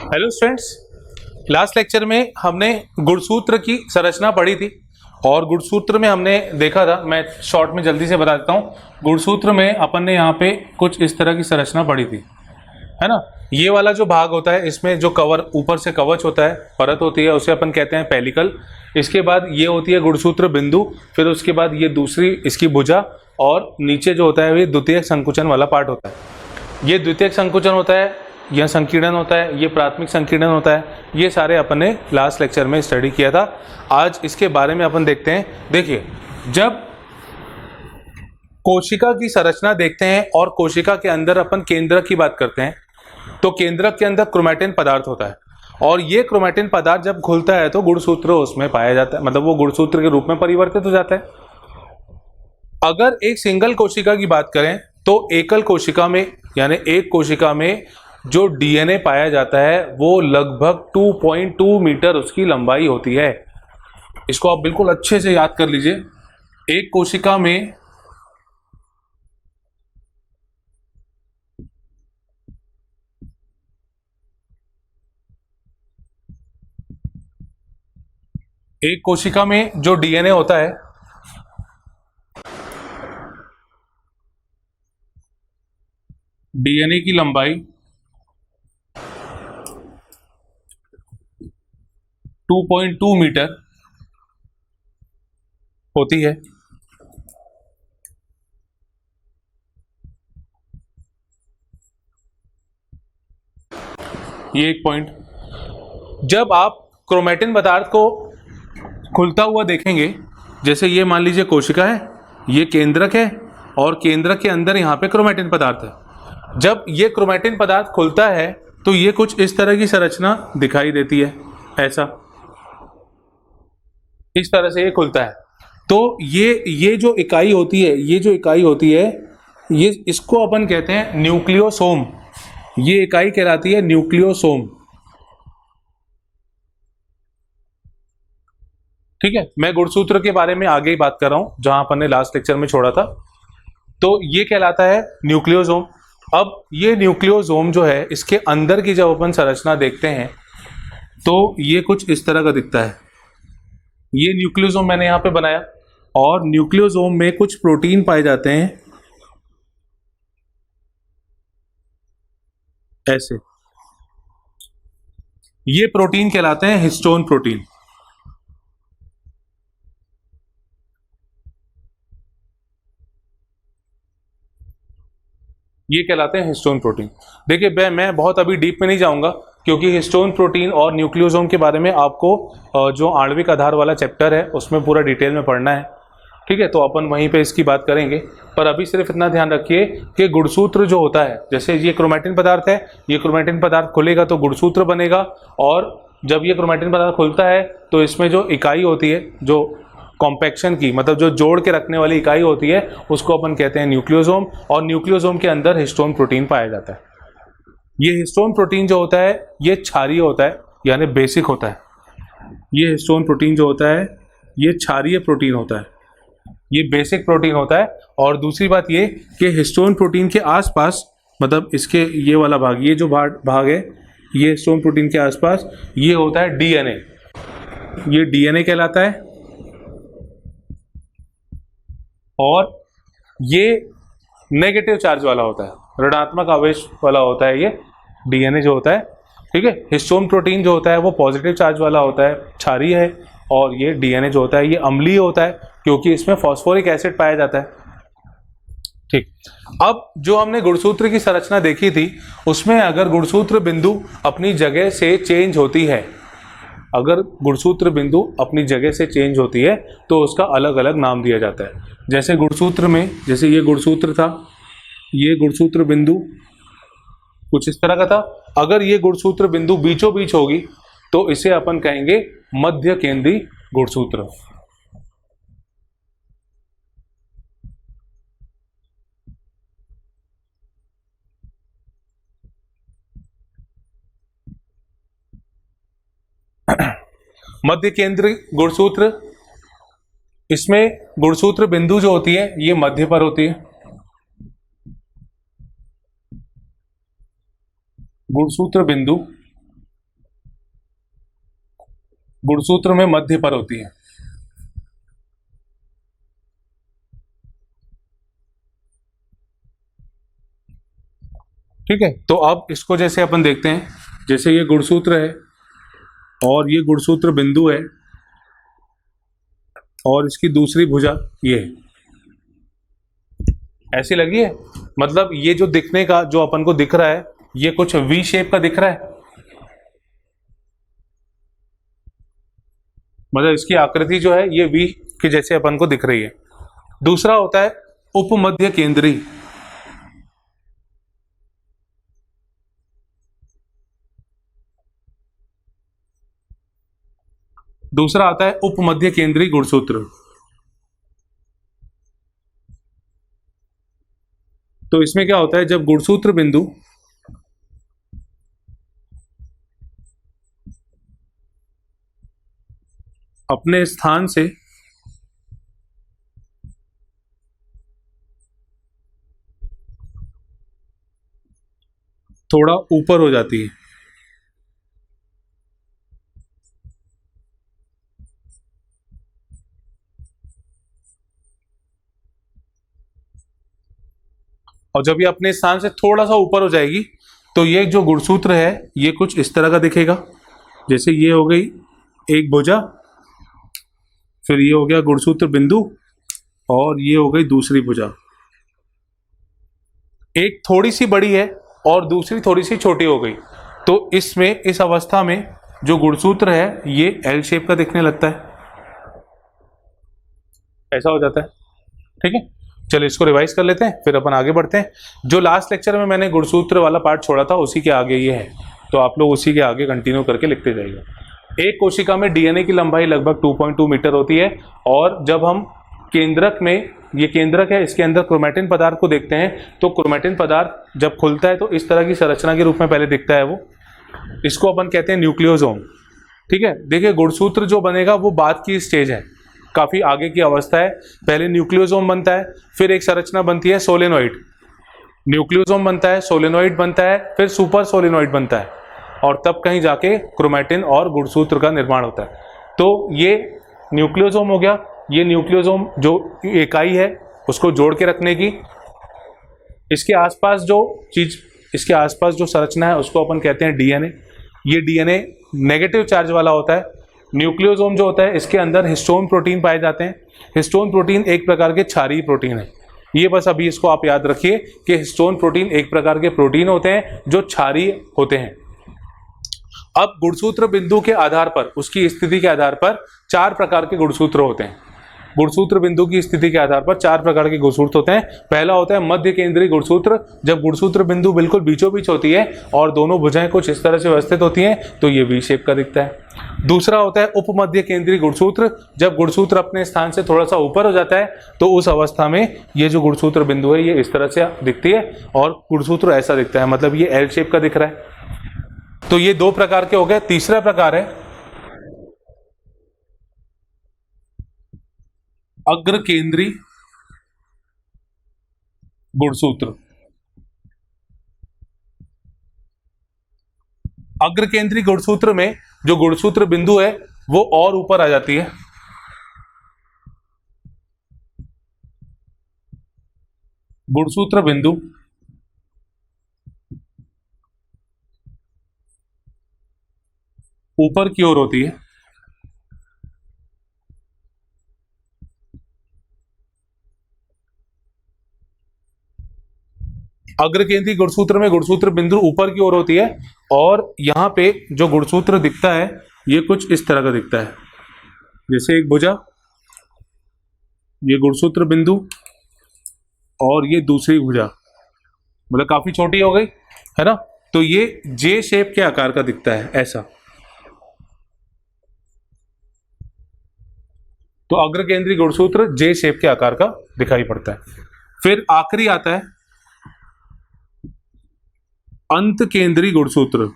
Hello students, last lecture में हमने गुणसूत्र की संरचना पढ़ी थी और गुणसूत्र में हमने देखा था, मैं शॉर्ट में जल्दी से बता देता हूँ। गुणसूत्र में अपन ने यहाँ पे कुछ इस तरह की संरचना पढ़ी थी, है ना। ये वाला जो भाग होता है, इसमें जो कवर ऊपर से कवच होता है, परत होती है, उसे अपन कहते हैं पेलिकल। इसके बाद ये होती है गुणसूत्र बिंदु, फिर उसके बाद ये दूसरी इसकी भुजा, और नीचे जो होता है ये द्वितीयक संकुचन वाला पार्ट होता है। ये द्वितीयक संकुचन होता है, यह संकीर्णन होता है, ये प्राथमिक संकीर्णन होता है। ये सारे अपन ने लास्ट लेक्चर में स्टडी किया था। आज इसके बारे में अपन देखते हैं। देखिए, जब कोशिका की संरचना देखते हैं और कोशिका के अंदर अपन केंद्रक की बात करते हैं, तो केंद्रक के अंदर क्रोमैटिन पदार्थ होता है, और ये क्रोमैटिन पदार्थ जब घुलता है तो गुणसूत्र उसमें पाया जाता है, मतलब वो गुणसूत्र के रूप में परिवर्तित हो जाता है। अगर एक सिंगल कोशिका की बात करें तो एकल कोशिका में, यानी एक कोशिका में जो डीएनए पाया जाता है वो लगभग 2.2 मीटर उसकी लंबाई होती है। इसको आप बिल्कुल अच्छे से याद कर लीजिए। एक कोशिका में जो डीएनए होता है, डीएनए की लंबाई 2.2 मीटर होती है। ये एक पॉइंट। जब आप क्रोमैटिन पदार्थ को खुलता हुआ देखेंगे, जैसे ये मान लीजिए कोशिका है, ये केंद्रक है, और केंद्रक के अंदर यहाँ पे क्रोमैटिन पदार्थ है। जब ये क्रोमैटिन पदार्थ खुलता है तो ये कुछ इस तरह की संरचना दिखाई देती है। ऐसा इस तरह से ये खुलता है। तो ये जो इकाई होती है, ये इसको अपन कहते हैं न्यूक्लियोसोम। ये इकाई कहलाती है न्यूक्लियोसोम। ठीक है, मैं गुणसूत्र के बारे में आगे ही बात कर रहा हूं, जहां अपन ने लास्ट लेक्चर में छोड़ा था। तो ये कहलाता है न्यूक्लियोसोम। अब ये न्यूक्लियोसोम जो है, इसके अंदर की जब अपन संरचना देखते हैं तो ये कुछ इस तरह का दिखता है। ये न्यूक्लियोसोम मैंने यहां पे बनाया, और न्यूक्लियोसोम में कुछ प्रोटीन पाए जाते हैं ऐसे। ये प्रोटीन कहलाते हैं हिस्टोन प्रोटीन। ये कहलाते हैं हिस्टोन प्रोटीन। देखिए, मैं बहुत अभी डीप में नहीं जाऊंगा, क्योंकि हिस्टोन प्रोटीन और न्यूक्लियोसोम के बारे में आपको जो आणविक आधार वाला चैप्टर है उसमें पूरा डिटेल में पढ़ना है। ठीक है, तो अपन वहीं पे इसकी बात करेंगे। पर अभी सिर्फ इतना ध्यान रखिए कि गुणसूत्र जो होता है, जैसे ये क्रोमैटिन पदार्थ है, ये क्रोमैटिन पदार्थ खुलेगा तो गुणसूत्र बनेगा, और जब ये क्रोमैटिन पदार्थ खुलता है तो इसमें जो इकाई होती है, जो कॉम्पैक्शन की, मतलब जो जोड़ के रखने वाली इकाई होती है, उसको अपन कहते हैं न्यूक्लियोसोम। और न्यूक्लियोसोम के अंदर हिस्टोन प्रोटीन पाया जाता है। ये हिस्टोन प्रोटीन जो होता है ये क्षारीय होता है, यानी बेसिक होता है। ये हिस्टोन प्रोटीन जो होता है ये क्षारीय प्रोटीन होता है, ये बेसिक प्रोटीन होता है। और दूसरी बात ये कि हिस्टोन प्रोटीन के आसपास, मतलब इसके ये वाला भाग, ये जो भाग है, ये हिस्टोन प्रोटीन के आसपास ये होता है डीएनए। ये डीएनए कहलाता है, और ये नेगेटिव चार्ज वाला होता है, ऋणात्मक आवेश वाला होता है ये डीएनए जो होता है। ठीक है, हिस्टोन प्रोटीन जो होता है वो पॉजिटिव चार्ज वाला होता है, क्षारीय है, और ये डीएनए जो होता है ये अम्लीय होता है, क्योंकि इसमें फॉस्फोरिक एसिड पाया जाता है। ठीक, अब जो हमने गुणसूत्र की संरचना देखी थी, उसमें अगर गुणसूत्र बिंदु अपनी जगह से चेंज होती है, अगर गुणसूत्र बिंदु अपनी जगह से चेंज होती है तो उसका अलग अलग नाम दिया जाता है। जैसे गुणसूत्र में, जैसे ये गुणसूत्र था, ये गुणसूत्र बिंदु कुछ इस तरह का था। अगर ये गुणसूत्र बिंदु बीचों बीच होगी तो इसे अपन कहेंगे मध्य केंद्रीय गुणसूत्र। मध्य केंद्रीय गुणसूत्र, इसमें गुणसूत्र बिंदु जो होती है ये मध्य पर होती है। गुणसूत्र बिंदु गुणसूत्र में मध्य पर होती है। ठीक है, तो अब इसको जैसे अपन देखते हैं, जैसे ये गुणसूत्र है और ये गुणसूत्र बिंदु है और इसकी दूसरी भुजा ये है, ऐसी लगी है। मतलब ये जो दिखने का जो अपन को दिख रहा है, ये कुछ वी शेप का दिख रहा है, मतलब इसकी आकृति जो है ये वी के जैसे अपन को दिख रही है। दूसरा होता है उपमध्य केंद्री। दूसरा आता है उपमध्य केंद्री गुणसूत्र। तो इसमें क्या होता है, जब गुणसूत्र बिंदु अपने स्थान से थोड़ा ऊपर हो जाती है, और जब ये अपने स्थान से थोड़ा सा ऊपर हो जाएगी तो ये जो गुणसूत्र है ये कुछ इस तरह का दिखेगा। जैसे ये हो गई एक भुजा, फिर ये हो गया गुणसूत्र बिंदु और ये हो गई दूसरी भुजा। एक थोड़ी सी बड़ी है और दूसरी थोड़ी सी छोटी हो गई, तो इसमें इस अवस्था में जो गुणसूत्र है ये एल शेप का दिखने लगता है, ऐसा हो जाता है। ठीक है, चलिए इसको रिवाइज कर लेते हैं, फिर अपन आगे बढ़ते हैं। जो लास्ट लेक्चर में मैंने गुणसूत्र वाला पार्ट छोड़ा था उसी के आगे ये है, तो आप लोग उसी के आगे कंटिन्यू करके लिखते जाइएगा। एक कोशिका में डीएनए की लंबाई लगभग 2.2 मीटर होती है, और जब हम केंद्रक में, ये केंद्रक है, इसके अंदर क्रोमैटिन पदार्थ को देखते हैं, तो क्रोमैटिन पदार्थ जब खुलता है तो इस तरह की संरचना के रूप में पहले दिखता है वो, इसको अपन कहते हैं न्यूक्लियोसोम। ठीक है, देखिए गुणसूत्र जो बनेगा वो बाद की स्टेज है, काफी आगे की अवस्था है। पहले न्यूक्लियोसोम बनता है, फिर एक संरचना बनती है सोलेनोइड, न्यूक्लियोसोम बनता है, सोलेनोइड बनता है, फिर सुपर सोलेनोइड बनता है, और तब कहीं जाके क्रोमैटिन और गुणसूत्र का निर्माण होता है। तो ये न्यूक्लियोसोम हो गया। ये न्यूक्लियोसोम जो इकाई है उसको जोड़ के रखने की, इसके आसपास जो चीज, इसके आसपास जो संरचना है उसको अपन कहते हैं डीएनए। ये डीएनए नेगेटिव चार्ज वाला होता है। न्यूक्लियोसोम जो होता है इसके अंदर हिस्टोन प्रोटीन पाए जाते हैं। हिस्टोन प्रोटीन एक प्रकार के क्षारीय प्रोटीन है। ये बस अभी इसको आप याद रखिए कि हिस्टोन प्रोटीन एक प्रकार के प्रोटीन होते हैं जो क्षारीय होते हैं। अब गुणसूत्र बिंदु के आधार पर, उसकी स्थिति के आधार पर 4 प्रकार के गुणसूत्र होते हैं। गुणसूत्र बिंदु की स्थिति के आधार पर 4 प्रकार के गुणसूत्र होते हैं। पहला होता है मध्य केंद्रीय गुणसूत्र। जब गुणसूत्र बिंदु बिल्कुल बीचों बीच होती है और दोनों भुजाएं कुछ इस तरह से व्यवस्थित होती हैं तो ये वी शेप का दिखता है। दूसरा होता है उपमध्य केंद्रीय गुणसूत्र। जब गुणसूत्र अपने स्थान से थोड़ा सा ऊपर हो जाता है तो उस अवस्था में ये जो गुणसूत्र बिंदु है ये इस तरह से दिखती है और गुणसूत्र ऐसा दिखता है, मतलब ये एल शेप का दिख रहा है। तो ये 2 प्रकार के हो गए। तीसरा प्रकार है अग्र केंद्रीय गुणसूत्र। अग्र केंद्रीय गुणसूत्र में जो गुणसूत्र बिंदु है वो और ऊपर आ जाती है। गुणसूत्र बिंदु ऊपर की ओर होती है। अग्र केंद्रीय गुणसूत्र में गुणसूत्र बिंदु ऊपर की ओर होती है और यहाँ पे जो गुणसूत्र दिखता है ये कुछ इस तरह का दिखता है, जैसे एक भुजा, ये गुणसूत्र बिंदु और ये दूसरी भुजा, मतलब काफी छोटी हो गई है ना। तो ये जे शेप के आकार का दिखता है ऐसा। तो अग्र केंद्रीय गुणसूत्र जे शेप के आकार का दिखाई पड़ता है। फिर आखिरी आता है अंत केंद्रीय गुणसूत्र।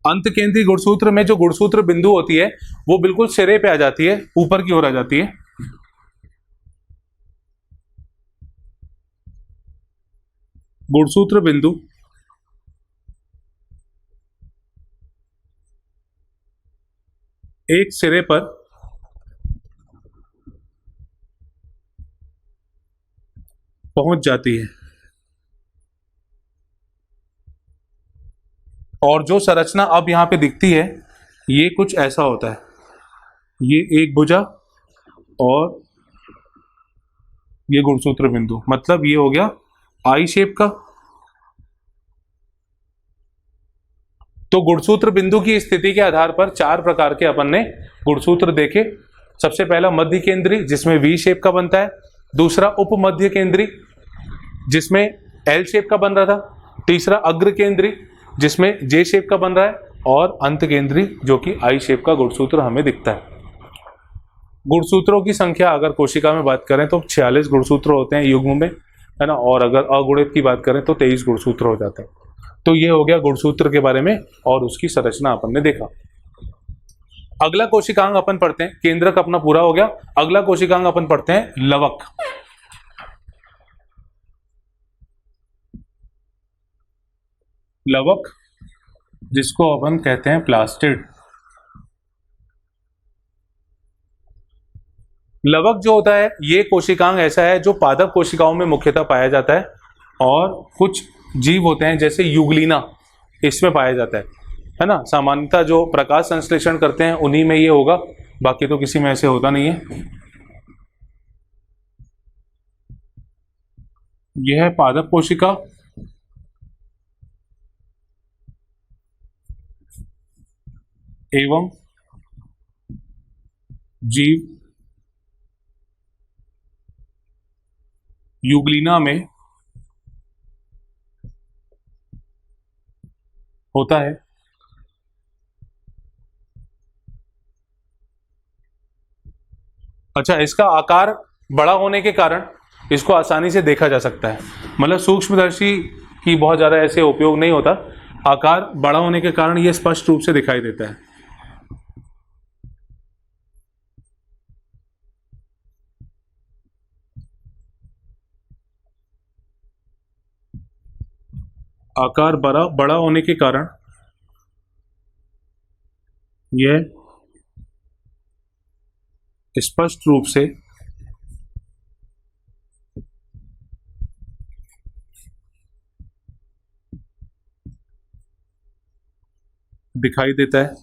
अंत केंद्रीय गुणसूत्र में जो गुणसूत्र बिंदु होती है वो बिल्कुल सिरे पे आ जाती है, ऊपर की ओर आ जाती है। गुणसूत्र बिंदु एक सिरे पर पहुंच जाती है और जो संरचना अब यहां पे दिखती है ये कुछ ऐसा होता है। ये एक भुजा और ये गुणसूत्र बिंदु, मतलब ये हो गया आई शेप का। तो गुणसूत्र बिंदु की स्थिति के आधार पर चार प्रकार के अपन ने गुणसूत्र देखे। सबसे पहला मध्य केंद्री जिसमें वी शेप का बनता है, दूसरा उप मध्य केंद्री जिसमें एल शेप का बन रहा था, तीसरा अग्र केंद्री जिसमें जे शेप का बन रहा है, और अंत केंद्री जो कि आई शेप का गुणसूत्र हमें दिखता है। गुणसूत्रों की संख्या अगर कोशिका में बात करें तो 46 गुणसूत्र होते हैं युग्म में, है ना, और अगर अगुणित की बात करें तो 23 गुणसूत्र हो जाते हैं। तो ये हो गया गुणसूत्र के बारे में और उसकी संरचना अपन ने देखा। अगला कोशिकांग अपन पढ़ते हैं, केंद्रक अपना पूरा हो गया। अगला कोशिकांग अपन पढ़ते हैं लवक। लवक जिसको अपन कहते हैं प्लास्टिड। लवक जो होता है ये कोशिकांग ऐसा है जो पादप कोशिकाओं में मुख्यतः पाया जाता है और कुछ जीव होते हैं जैसे यूग्लिना इसमें पाया जाता है ना। सामान्यतः जो प्रकाश संश्लेषण करते हैं उन्हीं में ये होगा, बाकी तो किसी में ऐसे होता नहीं है। यह है पादप कोशिका, एवं जीव यूग्लिना में होता है। अच्छा, इसका आकार बड़ा होने के कारण इसको आसानी से देखा जा सकता है, मतलब सूक्ष्मदर्शी की बहुत ज़्यादा ऐसे उपयोग नहीं होता। आकार बड़ा होने के कारण ये स्पष्ट रूप से दिखाई देता है। आकार बड़ा होने के कारण यह स्पष्ट रूप से दिखाई देता है।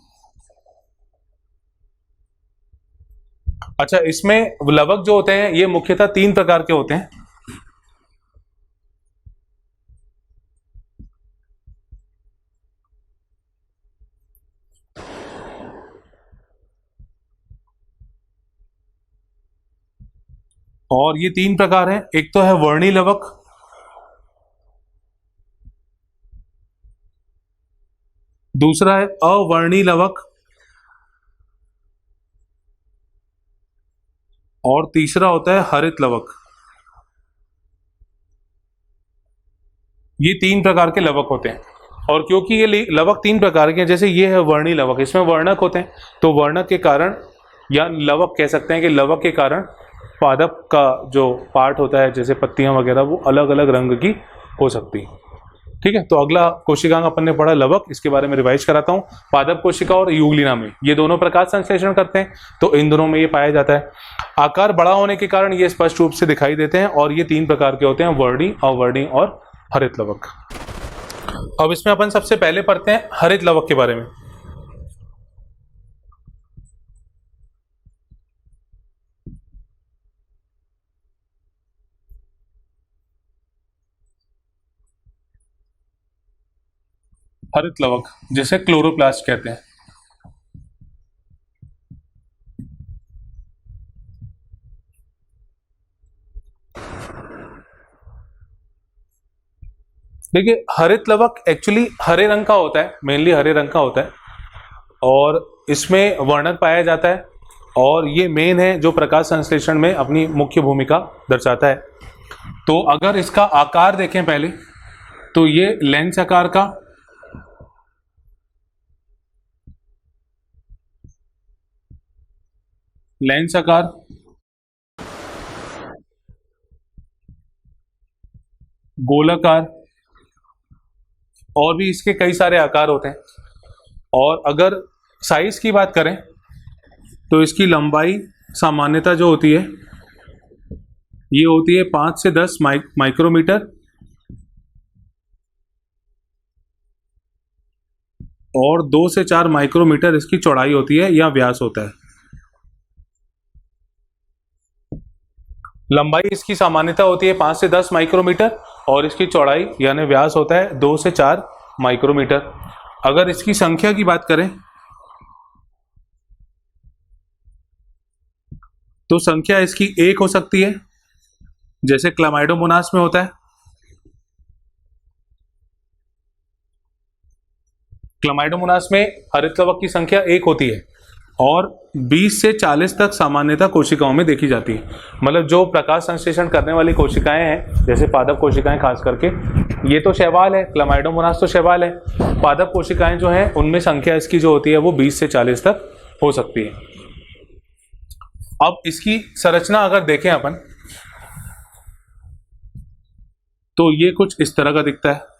अच्छा, इसमें लवक जो होते हैं ये मुख्यतः तीन प्रकार के होते हैं। और ये तीन प्रकार हैं। एक तो है वर्णी लवक, दूसरा है अवर्णी लवक, और तीसरा होता है हरित लवक। ये तीन प्रकार के लवक होते हैं। और क्योंकि ये लवक तीन प्रकार के हैं, जैसे ये है वर्णी लवक, इसमें वर्णक होते हैं, तो वर्णक के कारण या लवक कह सकते हैं कि लवक के कारण पादप का जो पार्ट होता है जैसे पत्तियां वगैरह वो अलग अलग रंग की हो सकती है। ठीक है, तो अगला कोशिकांग अपन ने पढ़ा लवक, इसके बारे में रिवाइज कराता हूँ। पादप कोशिका और यूग्लिना में ये दोनों प्रकाश संश्लेषण करते हैं, तो इन दोनों में ये पाया जाता है। आकार बड़ा होने के कारण ये स्पष्ट रूप से दिखाई देते हैं और ये तीन प्रकार के होते हैं, वर्णी, अवर्णी और हरित लवक। अब इसमें अपन सबसे पहले पढ़ते हैं हरित लवक के बारे में। हरित लवक जिसे क्लोरोप्लास्ट कहते हैं। देखिए, हरित लवक एक्चुअली हरे रंग का होता है, मेनली हरे रंग का होता है, और इसमें वर्णक पाया जाता है, और ये मेन है जो प्रकाश संश्लेषण में अपनी मुख्य भूमिका दर्शाता है। तो अगर इसका आकार देखें पहले, तो ये लेंस आकार का, लेंस आकार, गोलाकार, और भी इसके कई सारे आकार होते हैं। और अगर साइज की बात करें तो इसकी लंबाई सामान्यतः जो होती है ये होती है 5 से 10 माइक्रोमीटर, और 2 से 4 माइक्रोमीटर इसकी चौड़ाई होती है या व्यास होता है। लंबाई इसकी सामान्यतः होती है 5 से 10 माइक्रोमीटर और इसकी चौड़ाई यानी व्यास होता है 2 से 4 माइक्रोमीटर। अगर इसकी संख्या की बात करें तो संख्या इसकी 1 हो सकती है, जैसे क्लामाइडोमोनास में होता है। क्लामाइडोमोनास में हरित लवक की संख्या 1 होती है और 20 से 40 तक सामान्यतः कोशिकाओं में देखी जाती है। मतलब जो प्रकाश संश्लेषण करने वाली कोशिकाएं हैं, जैसे पादप कोशिकाएं खास करके, ये तो शैवाल है, क्लामाइडोमोनास तो शैवाल है। पादप कोशिकाएं जो हैं उनमें संख्या इसकी जो होती है वो 20 से 40 तक हो सकती है। अब इसकी संरचना अगर देखें अपन तो ये कुछ इस तरह का दिखता है।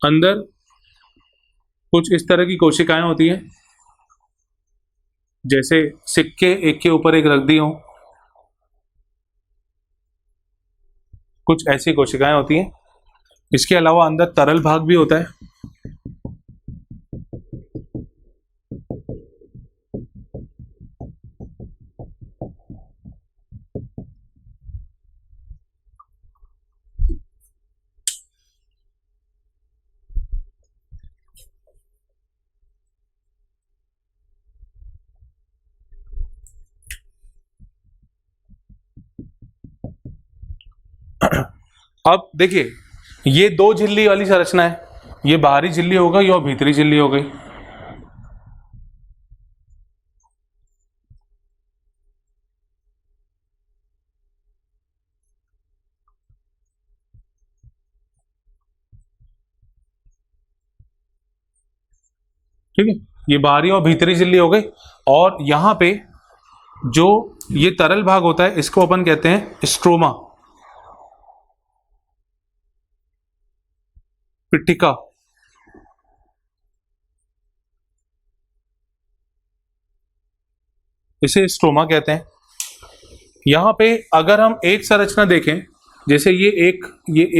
अंदर कुछ इस तरह की कोशिकाएं होती हैं, जैसे सिक्के एक के ऊपर एक रख दी हो, कुछ ऐसी कोशिकाएं होती हैं। इसके अलावा अंदर तरल भाग भी होता है। अब देखिए, ये 2 झिल्ली वाली संरचना है, ये बाहरी झिल्ली हो गई और भीतरी झिल्ली हो गई। ठीक है, ये बाहरी और भीतरी झिल्ली हो गई। और यहां पे जो ये तरल भाग होता है इसको अपन कहते हैं स्ट्रोमा, पिट्टिका। इसे स्ट्रोमा कहते हैं। यहां पे अगर हम एक संरचना देखें, जैसे ये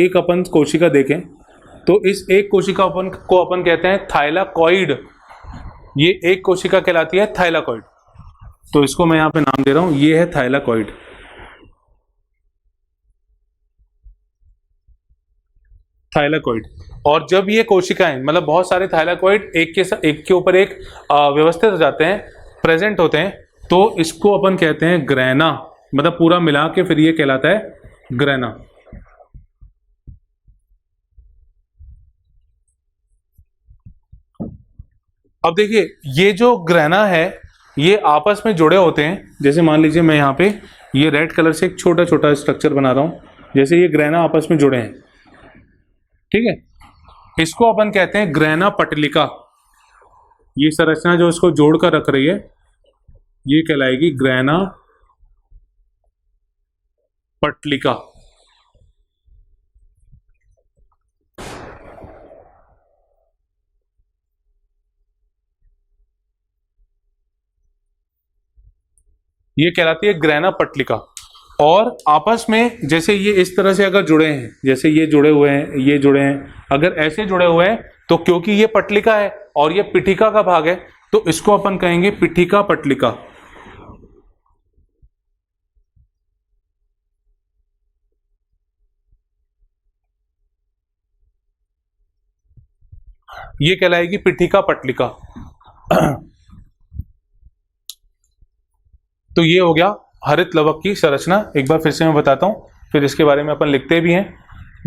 एक अपन कोशिका देखें, तो इस एक कोशिका को अपन कहते हैं थाइलाकॉइड। ये एक कोशिका कहलाती है थाइलाकॉइड। तो इसको मैं यहां पे नाम दे रहा हूं, ये है थाइलाकॉइड। थाइलाकॉइड। और जब ये कोशिकाएं, मतलब बहुत सारे थाइलाकॉइड एक के ऊपर एक व्यवस्थित हो जाते हैं, प्रेजेंट होते हैं, तो इसको अपन कहते हैं ग्रैना। मतलब पूरा मिला के फिर ये कहलाता है ग्रैना। अब देखिए, ये जो ग्रैना है ये आपस में जुड़े होते हैं। जैसे मान लीजिए मैं यहाँ पे ये रेड कलर से एक छोटा छोटा स्ट्रक्चर बना रहा हूँ, जैसे ये ग्रैना आपस में जुड़े हैं। ठीक है, इसको अपन कहते हैं ग्रैना पटलिका। ये संरचना जो इसको जोड़कर रख रही है ये कहलाएगी ग्रैना पटलिका। ये कहलाती है ग्रैना पटलिका। और आपस में जैसे ये इस तरह से अगर जुड़े हैं, जैसे ये जुड़े हुए हैं, ये जुड़े हैं, अगर ऐसे जुड़े हुए हैं तो क्योंकि ये पटलिका है और ये पिठिका का भाग है तो इसको अपन कहेंगे पिठिका पटलिका। ये कहलाएगी पिठिका पटलिका। तो ये हो गया हरित लवक की संरचना। एक बार फिर से मैं बताता हूं, फिर इसके बारे में अपन लिखते भी हैं।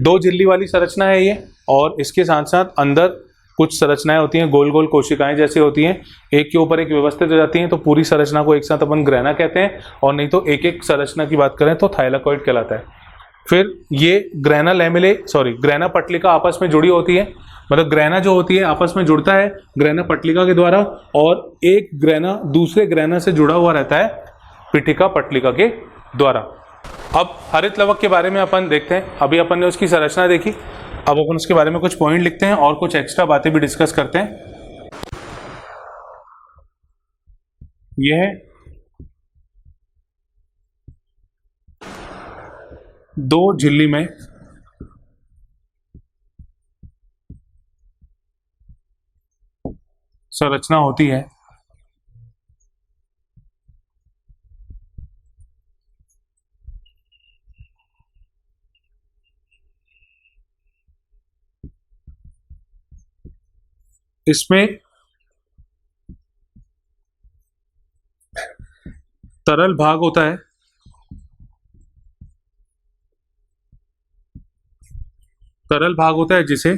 2 झिल्ली वाली संरचना है ये, और इसके साथ साथ अंदर कुछ संरचनाएं होती हैं गोल गोल कोशिकाएं जैसी होती हैं, एक के ऊपर एक व्यवस्थित हो जाती हैं, तो पूरी संरचना को एक साथ अपन ग्रेना कहते हैं, और नहीं तो एक एक संरचना की बात करें तो थाइलाकॉइड कहलाता है। फिर ये ग्रेना पटलिका आपस में जुड़ी होती है, मतलब ग्रेना जो होती है आपस में जुड़ता है ग्रेना पटलिका के द्वारा, और एक ग्रेना दूसरे ग्रेना से जुड़ा हुआ रहता है पिटिका पटलिका के द्वारा। अब हरित लवक के बारे में अपन देखते हैं। अभी अपन ने उसकी संरचना देखी, अब अपन उसके बारे में कुछ पॉइंट लिखते हैं और कुछ एक्स्ट्रा बातें भी डिस्कस करते हैं। यह 2 झिल्ली में संरचना होती है। इसमें तरल भाग होता है, जिसे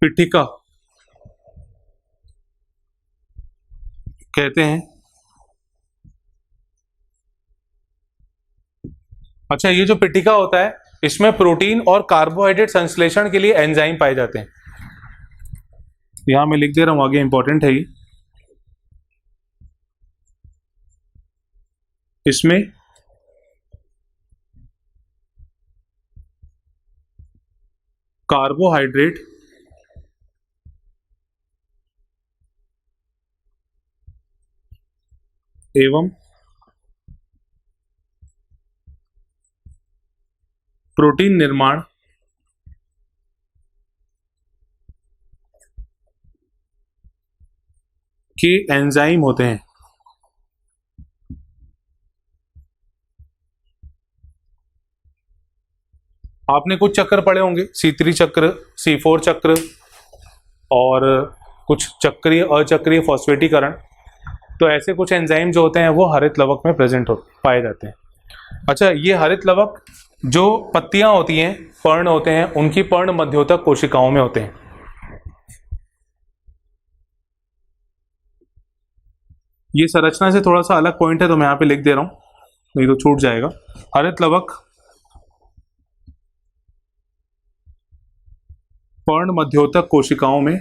पिटिका कहते हैं। अच्छा, ये जो पिटिका होता है इसमें प्रोटीन और कार्बोहाइड्रेट संश्लेषण के लिए एंजाइम पाए जाते हैं। यहां मैं लिख दे रहा हूं, आगे इंपॉर्टेंट है ये। इसमें कार्बोहाइड्रेट एवं प्रोटीन निर्माण के एंजाइम होते हैं। आपने कुछ चक्र पढ़े होंगे, C3 चक्र, C4 चक्र और कुछ चक्रीय अचक्रीय फॉस्फेटीकरण। तो ऐसे कुछ एंजाइम जो होते हैं वो हरित लवक में प्रेजेंट पाए जाते हैं। अच्छा, ये हरित लवक जो पत्तियां होती हैं, पर्ण होते हैं, उनकी पर्ण मध्योतक कोशिकाओं में होते हैं। ये संरचना से थोड़ा सा अलग पॉइंट है तो मैं यहां पे लिख दे रहा हूं, नहीं तो छूट जाएगा। हरित लवक पर्ण मध्योतक कोशिकाओं में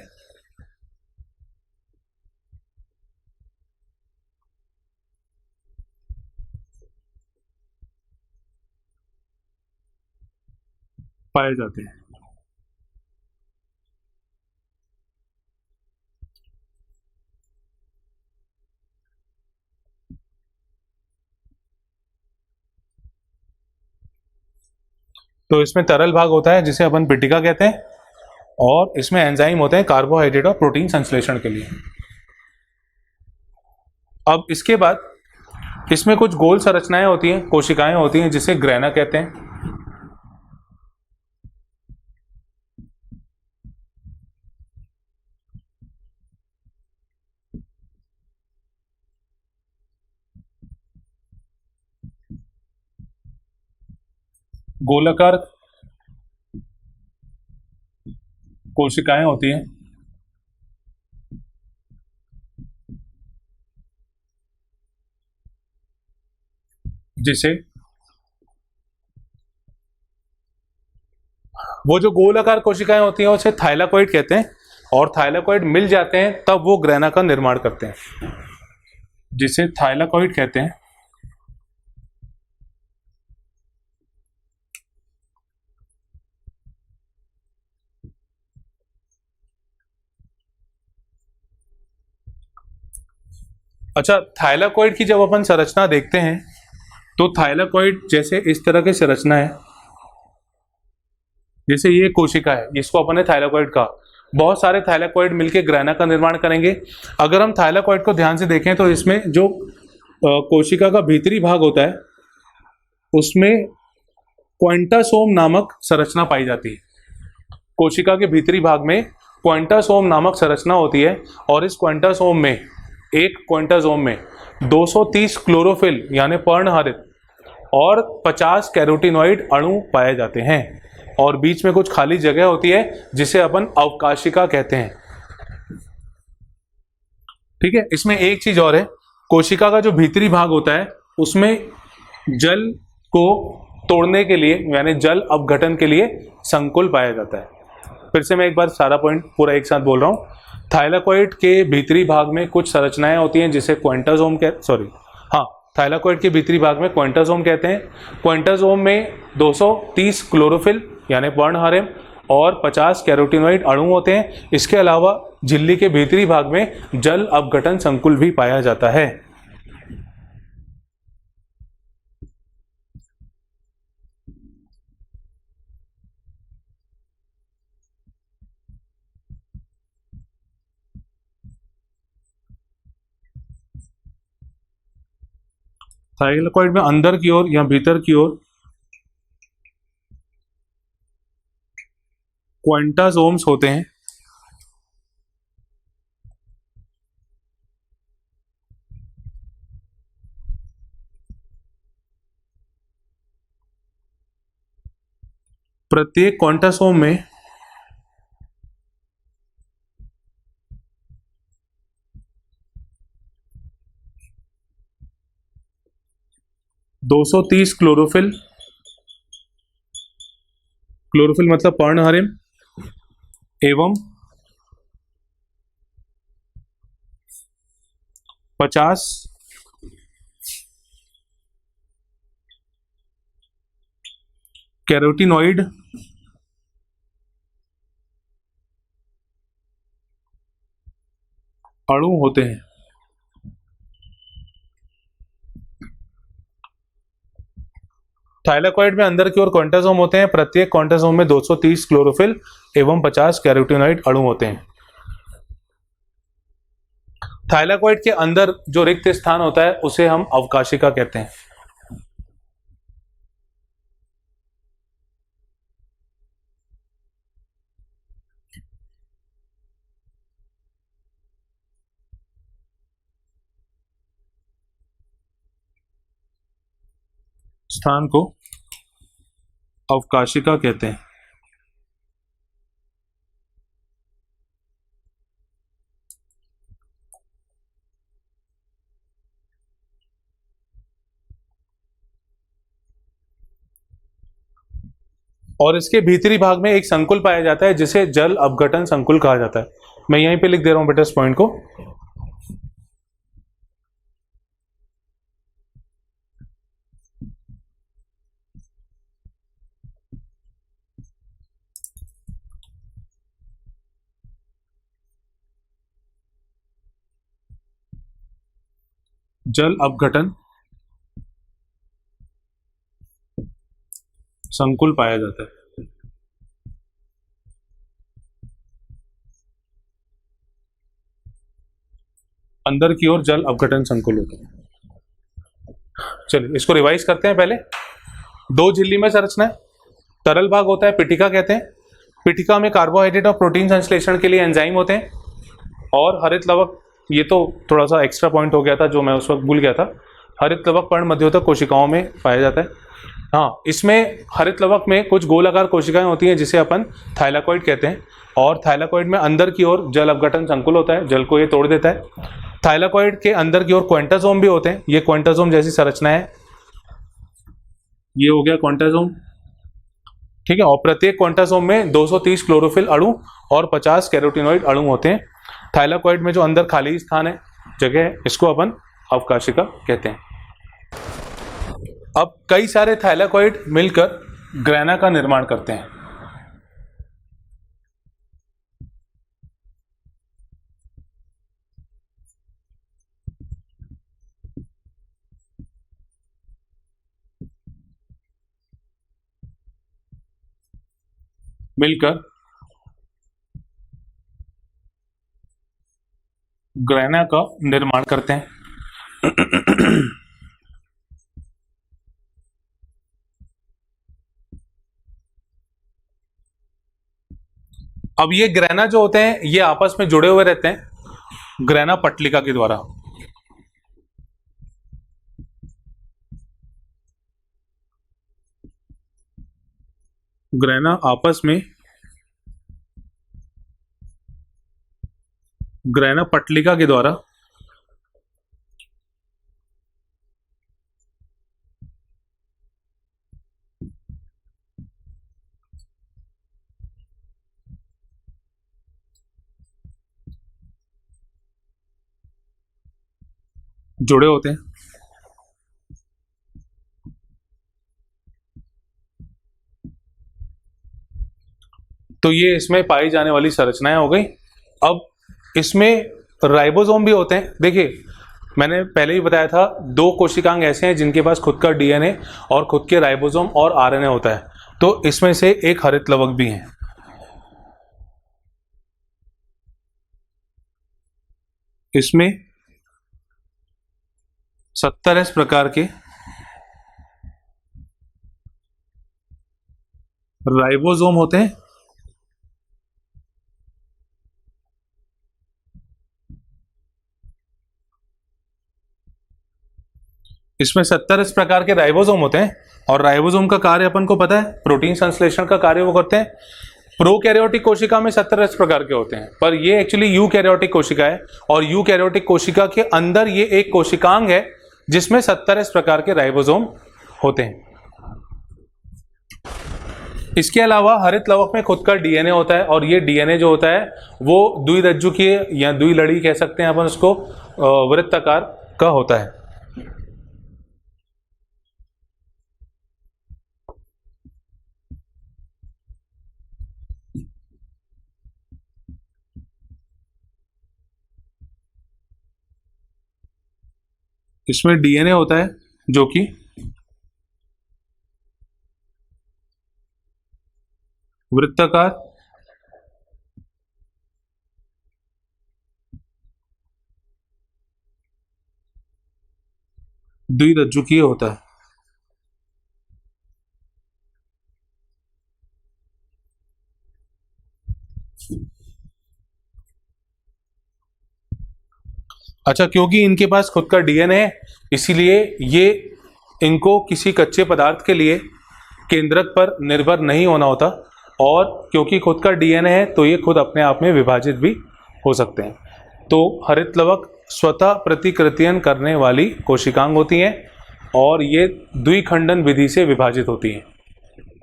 पाए जाते हैं। तो इसमें तरल भाग होता है जिसे अपन पिटिका कहते हैं, और इसमें एंजाइम होते हैं कार्बोहाइड्रेट और प्रोटीन संश्लेषण के लिए। अब इसके बाद इसमें कुछ गोल संरचनाएं होती हैं, कोशिकाएं होती हैं, जिसे ग्रेना कहते हैं। गोलाकार कोशिकाएं होती हैं जिसे वो जो गोलाकार कोशिकाएं होती हैं उसे थाइलाकॉइड कहते हैं, और थाइलाकॉइड मिल जाते हैं तब वो ग्रेना का निर्माण करते हैं, जिसे थाइलाकॉइड कहते हैं। अच्छा, थाइलाकॉइड की जब अपन संरचना देखते हैं तो थाइलाकॉइड जैसे इस तरह की संरचना है, जैसे ये कोशिका है, इसको अपन ने थाइलाकॉइड कहा। बहुत सारे थाइलाकॉइड मिलकर ग्रेना का निर्माण करेंगे। अगर हम थाइलाकॉइड को ध्यान से देखें तो इसमें जो कोशिका का भीतरी भाग होता है उसमें क्वांटासोम नामक संरचना पाई जाती है। कोशिका के भीतरी भाग में क्वांटासोम नामक संरचना होती है, और इस क्वांटासोम में, एक क्वांटासोम में 230 क्लोरोफिल यानी पर्णहरित और 50 कैरोटीनॉइड अणु पाए जाते हैं। और बीच में कुछ खाली जगह होती है जिसे अपन अवकाशिका कहते हैं। ठीक है, इसमें एक चीज और है, कोशिका का जो भीतरी भाग होता है उसमें जल को तोड़ने के लिए यानी जल अपघटन के लिए संकुल पाया जाता है। फिर से मैं एक बार सारा पॉइंट पूरा एक साथ बोल रहा हूँ। थाइलाकोइड के भीतरी भाग में कुछ संरचनाएं होती हैं जिसे क्वेंटासोम थाइलाकोइड के भीतरी भाग में क्वेंटासोम कहते हैं। क्वेंटासोम में 230 क्लोरोफिल यानी पर्णहरिम और 50 कैरोटीनॉइड अणु होते हैं। इसके अलावा झिल्ली के भीतरी भाग में जल अपघटन संकुल भी पाया जाता है। थाइलाकोइड में अंदर की ओर या भीतर की ओर क्वेंटासोम्स होते हैं। प्रत्येक क्वेंटासोम में 230 क्लोरोफिल मतलब पर्णहरिम एवं 50 कैरोटीनॉइड अणु होते हैं। थाइलाकोइड में अंदर की ओर क्वेंटासोम होते हैं। प्रत्येक क्वेंटासोम में 230 क्लोरोफिल एवं 50 कैरोटीनॉइड अणु होते हैं। थाइलाकोइड के अंदर जो रिक्त स्थान होता है उसे हम अवकाशिका कहते हैं। स्थान को अवकाशिका कहते हैं। और इसके भीतरी भाग में एक संकुल पाया जाता है जिसे जल अपघटन संकुल कहा जाता है। मैं यहीं पे लिख दे रहा हूं बेटा इस पॉइंट को। जल अपघटन संकुल पाया जाता है। अंदर की ओर जल अपघटन संकुल होता है। चलिए इसको रिवाइज करते हैं। पहले दो झिल्ली में संरचना है। तरल भाग होता है पिटिका कहते हैं। पिटिका में कार्बोहाइड्रेट और प्रोटीन संश्लेषण के लिए एंजाइम होते हैं। और हरित लवक, ये तो थोड़ा सा एक्स्ट्रा पॉइंट हो गया था जो मैं उस वक्त भूल गया था। हरित लवक पर्ण मध्योतक कोशिकाओं में पाया जाता है। हाँ, इसमें हरित लवक में कुछ गोलाकार कोशिकाएं होती हैं जिसे अपन थाइलाकोइड कहते हैं। और थाइलाकोइड में अंदर की ओर जल अपघटन संकुल होता है, जल को ये तोड़ देता है। थाइलाकोइड के अंदर की ओर क्वेंटासोम भी होते हैं। ये क्वेंटासोम जैसी संरचना है। ये हो गया क्वेंटासोम, ठीक है। और प्रत्येक क्वेंटासोम में 230 क्लोरोफिल अणु और 50 कैरोटीनॉइड अणु होते हैं। थाइलाकोइड में जो अंदर खाली स्थान है, जगह है, इसको अपन अवकाशिका कहते हैं। अब कई सारे थाइलाकोइड मिलकर ग्रेना का निर्माण करते हैं। मिलकर ग्रेना का निर्माण करते हैं। अब ये ग्रेना जो होते हैं ये आपस में जुड़े हुए रहते हैं ग्रेना पट्टिका के द्वारा। ग्रैना आपस में ग्रैना पटलिका के द्वारा जुड़े होते हैं। तो ये इसमें पाई जाने वाली संरचनाएं हो गई। अब इसमें राइबोसोम भी होते हैं। देखिए, मैंने पहले ही बताया था, दो कोशिकांग ऐसे हैं जिनके पास खुद का डीएनए और खुद के राइबोसोम और आरएनए होता है। तो इसमें से एक हरित लवक भी है। इसमें 70 प्रकार के राइबोसोम होते हैं। इसमें 70 प्रकार के राइबोसोम होते हैं और राइबोसोम का कार्य अपन को पता है, प्रोटीन संश्लेषण का कार्य वो करते हैं। प्रोकैरियोटिक कोशिका में 70 प्रकार के होते हैं, पर ये एक्चुअली यूकैरियोटिक कोशिका है और यूकैरियोटिक कोशिका के अंदर ये एक कोशिकांग है जिसमें 70 प्रकार के राइबोसोम होते हैं। इसके अलावा हरित लवक में खुद का डीएनए होता है और ये डीएनए जो होता है वो द्विरज्जुकीय या द्विलड़ी कह सकते हैं अपन उसको, वृत्ताकार का होता है। इसमें डीएनए होता है जो कि वृत्ताकार द्विरज्जुकीय होता है। अच्छा, क्योंकि इनके पास खुद का डीएनए है इसीलिए ये इनको किसी कच्चे पदार्थ के लिए केंद्रक पर निर्भर नहीं होना होता, और क्योंकि खुद का डीएनए है तो ये खुद अपने आप में विभाजित भी हो सकते हैं। तो हरित लवक स्वतः प्रतिकृतियन करने वाली कोशिकांग होती हैं और ये द्विखंडन विधि से विभाजित होती हैं।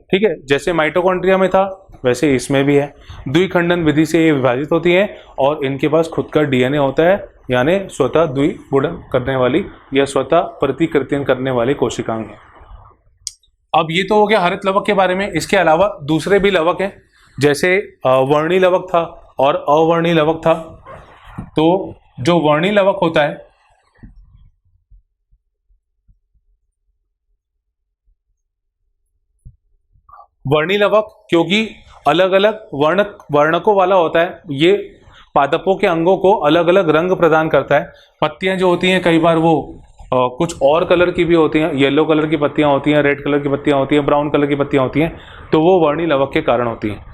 ठीक है, जैसे माइटोकॉन्ड्रिया में था वैसे इसमें भी है, द्विखंडन विधि से ये विभाजित होती हैं और इनके पास खुद का डीएनए होता है, यानी स्वतः द्विगुणन करने वाली या स्वतः प्रतिकृतियन करने वाली कोशिकांग है। अब ये तो हो गया हरित लवक के बारे में। इसके अलावा दूसरे भी लवक हैं, जैसे वर्णी लवक था और अवर्णी लवक था। तो जो वर्णी लवक होता है, वर्णी लवक क्योंकि अलग अलग वर्णकों वाला होता है, ये पादपों के अंगों को अलग अलग रंग प्रदान करता है। पत्तियां जो होती हैं कई बार वो कुछ और कलर की भी होती हैं, येलो कलर की पत्तियां होती हैं, रेड कलर की पत्तियां होती हैं, ब्राउन कलर की पत्तियां होती हैं, तो वो वर्णी लवक के कारण होती हैं।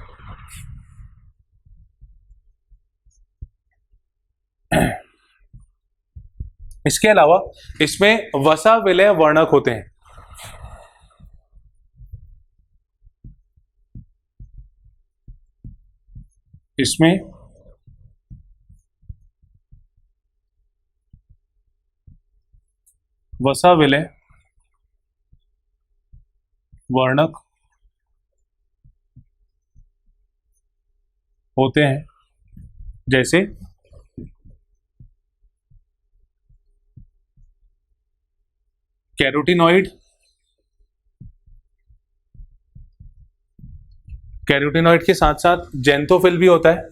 इसके अलावा इसमें वसा विलय वर्णक होते हैं। इसमें वसा विलय वर्णक होते हैं, जैसे कैरोटीनॉइड, कैरोटीनॉइड के साथ साथ जेंथोफिल भी होता है।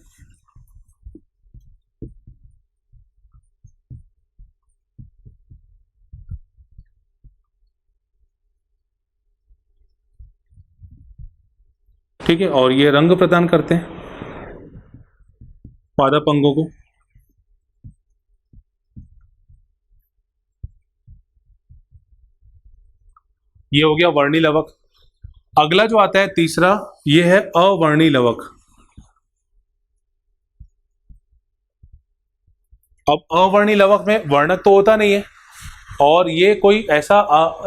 ठीक है, और ये रंग प्रदान करते हैं पादप अंगों को। ये हो गया वर्णी लवक। अगला जो आता है तीसरा, ये है अवर्णी लवक। अब अवर्णी लवक में वर्णक तो होता नहीं है और ये कोई ऐसा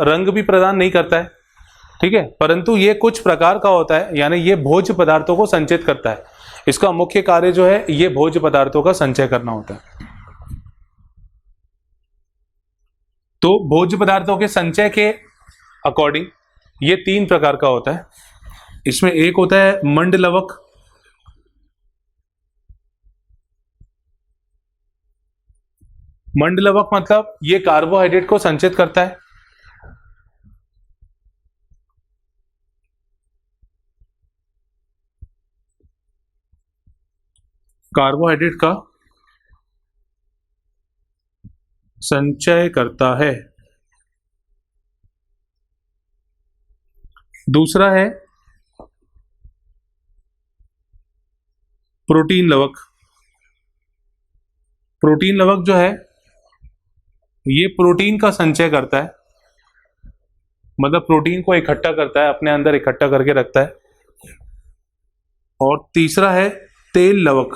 रंग भी प्रदान नहीं करता है, ठीक है, परंतु ये कुछ प्रकार का होता है, यानी ये भोज्य पदार्थों को संचित करता है। इसका मुख्य कार्य जो है ये भोज्य पदार्थों का संचय करना होता है। तो भोज्य पदार्थों के संचय के अकॉर्डिंग ये 3 प्रकार का होता है। इसमें एक होता है मंडलवक, मंडलवक मतलब ये कार्बोहाइड्रेट को संचित करता है। कार्बोहाइड्रेट का संचय करता है। दूसरा है प्रोटीन लवक। प्रोटीन लवक जो है ये प्रोटीन का संचय करता है, मतलब प्रोटीन को इकट्ठा करता है, अपने अंदर इकट्ठा करके रखता है। और तीसरा है तेल लवक,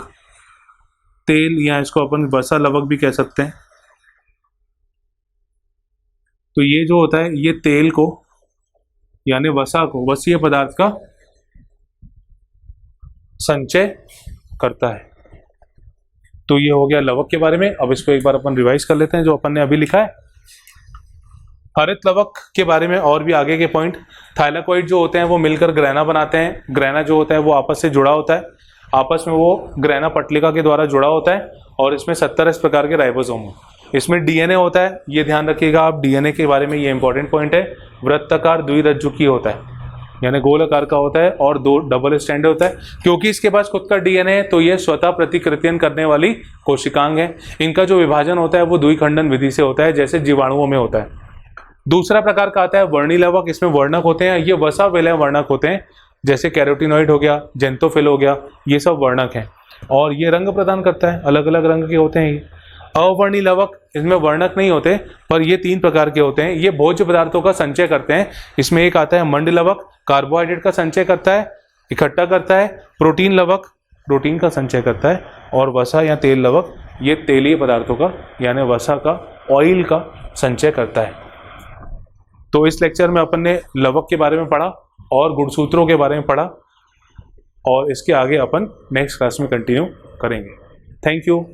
तेल या इसको अपन वसा लवक भी कह सकते हैं। तो ये जो होता है ये तेल को यानी वसा को, वसीय पदार्थ का संचय करता है। तो ये हो गया लवक के बारे में। अब इसको एक बार अपन रिवाइज कर लेते हैं जो अपन ने अभी लिखा है। हरित लवक के बारे में और भी आगे के पॉइंट, थाइलाकोइड जो होते हैं वो मिलकर ग्रैना बनाते हैं। ग्रैना जो होता है वो आपस से जुड़ा होता है, आपस में वो ग्रैना पट्टिका के द्वारा जुड़ा होता है और इसमें 70 इस प्रकार के राइबोसोम हैं। इसमें डीएनए होता है, ये ध्यान रखिएगा आप, डीएनए के बारे में ये इंपॉर्टेंट पॉइंट है। वृत्ताकार द्विरज्जुकी होता है, यानी गोल आकार का होता है और 2 डबल स्टैंड होता है। क्योंकि इसके पास खुद का डीएनए है तो ये स्वतः प्रतिकृतियन करने वाली कोशिकांग है। इनका जो विभाजन होता है वो द्विखंडन विधि से होता है, जैसे जीवाणुओं में होता है। दूसरा प्रकार का आता है वर्णी लवक। इसमें वर्णक होते हैं, ये वसा विलय वर्णक होते हैं, जैसे कैरोटिनॉइड हो गया, जेंथोफिल हो गया, ये सब वर्णक हैं और ये रंग प्रदान करता है, अलग अलग रंग के होते हैं ये। अवर्णी लवक, इसमें वर्णक नहीं होते पर ये 3 प्रकार के होते हैं, ये भोज्य पदार्थों का संचय करते हैं। इसमें एक आता है मंड लवक, कार्बोहाइड्रेट का संचय करता है, इकट्ठा करता है। प्रोटीन लवक, प्रोटीन का संचय करता है। और वसा या तेल लवक, ये तेलीय पदार्थों का यानी वसा का, ऑयल का संचय करता है। तो इस लेक्चर में अपन ने लवक के बारे में पढ़ा और गुणसूत्रों के बारे में पढ़ा और इसके आगे अपन नेक्स्ट क्लास में कंटिन्यू करेंगे। Thank you.